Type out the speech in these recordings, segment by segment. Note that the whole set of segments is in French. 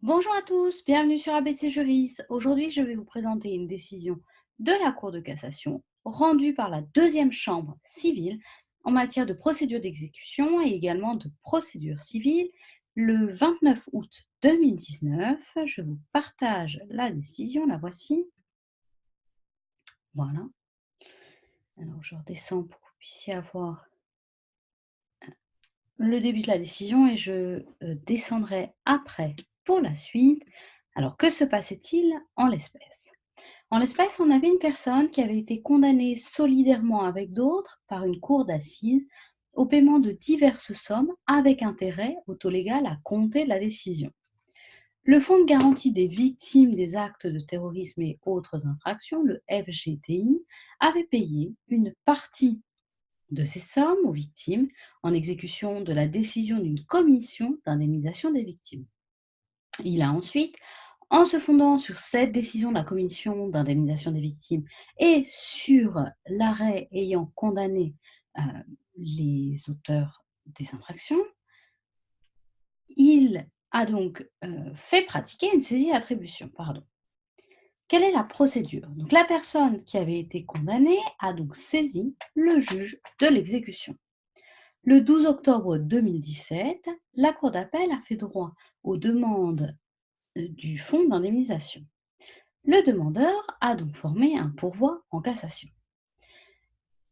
Bonjour à tous, bienvenue sur ABC Juris. Aujourd'hui, je vais vous présenter une décision de la Cour de cassation rendue par la deuxième chambre civile en matière de procédure d'exécution et également de procédure civile le 29 août 2019. Je vous partage la décision, la voici. Voilà. Alors, je redescends pour que vous puissiez avoir le début de la décision et je descendrai après pour la suite. Alors, que se passait-il en l'espèce? En l'espèce, on avait une personne qui avait été condamnée solidairement avec d'autres par une cour d'assises au paiement de diverses sommes avec intérêt au taux légal à compter de la décision. Le Fonds de garantie des victimes des actes de terrorisme et autres infractions, le FGTI, avait payé une partie de ces sommes aux victimes en exécution de la décision d'une commission d'indemnisation des victimes. Il a ensuite, en se fondant sur cette décision de la commission d'indemnisation des victimes et sur l'arrêt ayant condamné les auteurs des infractions, il a donc fait pratiquer une saisie attribution. Pardon. Quelle est la procédure? Donc, la personne qui avait été condamnée a donc saisi le juge de l'exécution. Le 12 octobre 2017, la Cour d'appel a fait droit aux demandes du fonds d'indemnisation. Le demandeur a donc formé un pourvoi en cassation.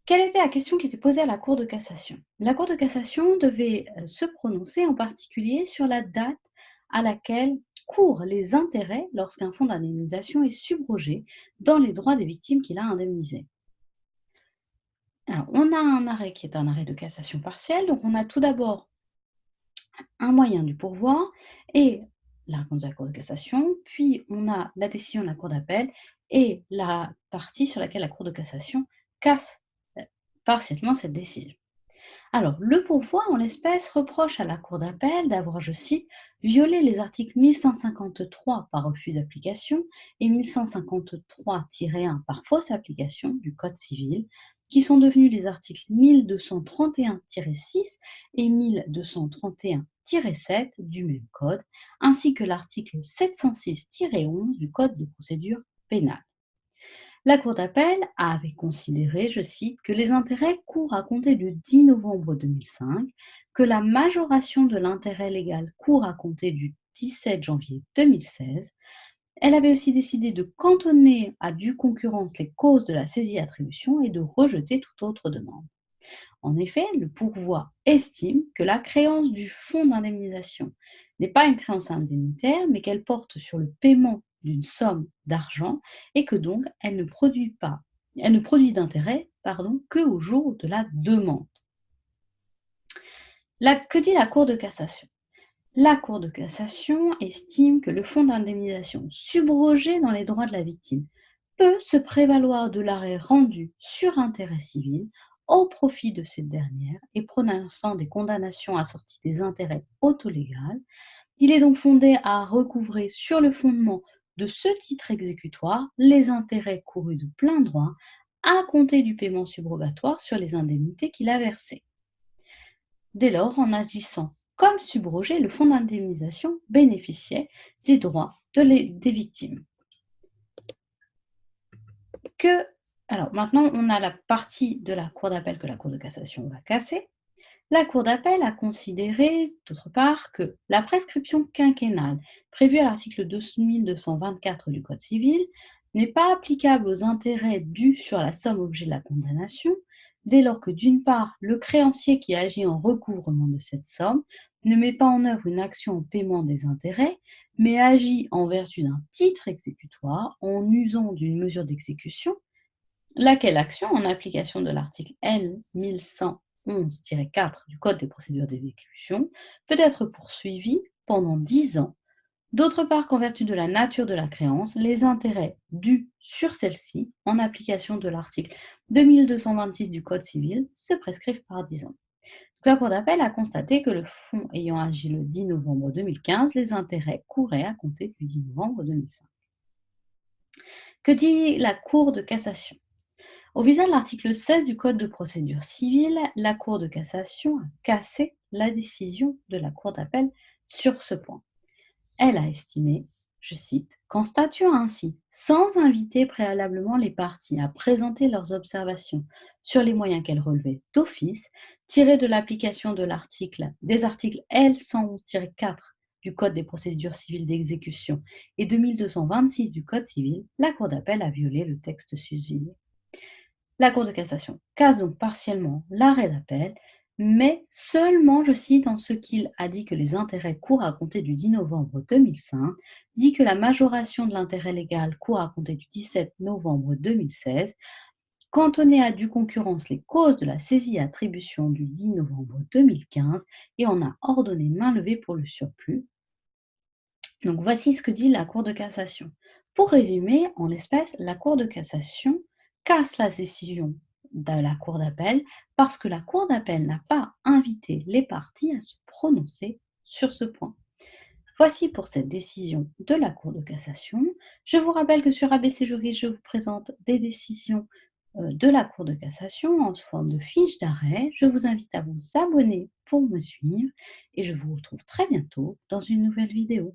Quelle était la question qui était posée à la Cour de cassation? La Cour de cassation devait se prononcer en particulier sur la date à laquelle courent les intérêts lorsqu'un fonds d'indemnisation est subrogé dans les droits des victimes qu'il a indemnisées. Alors, on a un arrêt qui est un arrêt de cassation partielle. Donc, on a tout d'abord un moyen du pourvoi et la réponse de la Cour de cassation, puis on a la décision de la Cour d'appel et la partie sur laquelle la Cour de cassation casse partiellement cette décision. Alors, le pourvoi, en l'espèce, reproche à la Cour d'appel d'avoir, je cite, violé les articles 1153 par refus d'application et 1153-1 par fausse application du Code civil, qui sont devenus les articles 1231-6 et 1231-7 du même Code, ainsi que l'article 706-11 du Code de procédure pénale. La Cour d'appel avait considéré, je cite, que les intérêts courent à compter du 10 novembre 2005, que la majoration de l'intérêt légal court à compter du 17 janvier 2016. Elle avait aussi décidé de cantonner à due concurrence les causes de la saisie-attribution et de rejeter toute autre demande. En effet, le pourvoi estime que la créance du fonds d'indemnisation n'est pas une créance indemnitaire, mais qu'elle porte sur le paiement d'une somme d'argent et que donc elle ne produit d'intérêt, que au jour de la demande. Que dit la Cour de cassation? La Cour de cassation estime que le fonds d'indemnisation subrogé dans les droits de la victime peut se prévaloir de l'arrêt rendu sur intérêt civil au profit de cette dernière et prononçant des condamnations assorties des intérêts autolégales. Il est donc fondé à recouvrer sur le fondement de ce titre exécutoire les intérêts courus de plein droit à compter du paiement subrogatoire sur les indemnités qu'il a versées. Dès lors, en agissant comme subrogé, le fonds d'indemnisation bénéficiait des droits des victimes. Alors maintenant, on a la partie de la Cour d'appel que la Cour de cassation va casser. La Cour d'appel a considéré, d'autre part, que la prescription quinquennale prévue à l'article 2224 du Code civil n'est pas applicable aux intérêts dus sur la somme objet de la condamnation, dès lors que, d'une part, le créancier qui agit en recouvrement de cette somme ne met pas en œuvre une action en paiement des intérêts, mais agit en vertu d'un titre exécutoire en usant d'une mesure d'exécution, laquelle action, en application de l'article L. 1111-4 du Code des procédures d'exécution, peut être poursuivie pendant 10 ans. D'autre part qu'en vertu de la nature de la créance, les intérêts dus sur celle-ci, en application de l'article 2226 du Code civil, se prescrivent par 10 ans. Donc, la Cour d'appel a constaté que le fonds ayant agi le 10 novembre 2015, les intérêts couraient à compter du 10 novembre 2005. Que dit la Cour de cassation? Au visant de l'article 16 du Code de procédure civile, la Cour de cassation a cassé la décision de la Cour d'appel sur ce point. Elle a estimé, je cite, qu'en statuant ainsi, sans inviter préalablement les parties à présenter leurs observations sur les moyens qu'elles relevaient d'office, tirés de l'application des articles L111-4 du Code des procédures civiles d'exécution et de 1226 du Code civil, la Cour d'appel a violé le texte susvisé. La Cour de cassation casse donc partiellement l'arrêt d'appel, mais seulement, je cite, en ce qu'il a dit que les intérêts courent à compter du 10 novembre 2005, dit que la majoration de l'intérêt légal court à compter du 17 novembre 2016, cantonné à due concurrence les causes de la saisie-attribution du 10 novembre 2015 et en a ordonné main levée pour le surplus. Donc voici ce que dit la Cour de cassation. Pour résumer, en l'espèce, la Cour de cassation casse la décision de la Cour d'appel parce que la Cour d'appel n'a pas invité les parties à se prononcer sur ce point. Voici pour cette décision de la Cour de cassation. Je vous rappelle que sur ABC Juriste, je vous présente des décisions de la Cour de cassation en forme de fiche d'arrêt. Je vous invite à vous abonner pour me suivre et je vous retrouve très bientôt dans une nouvelle vidéo.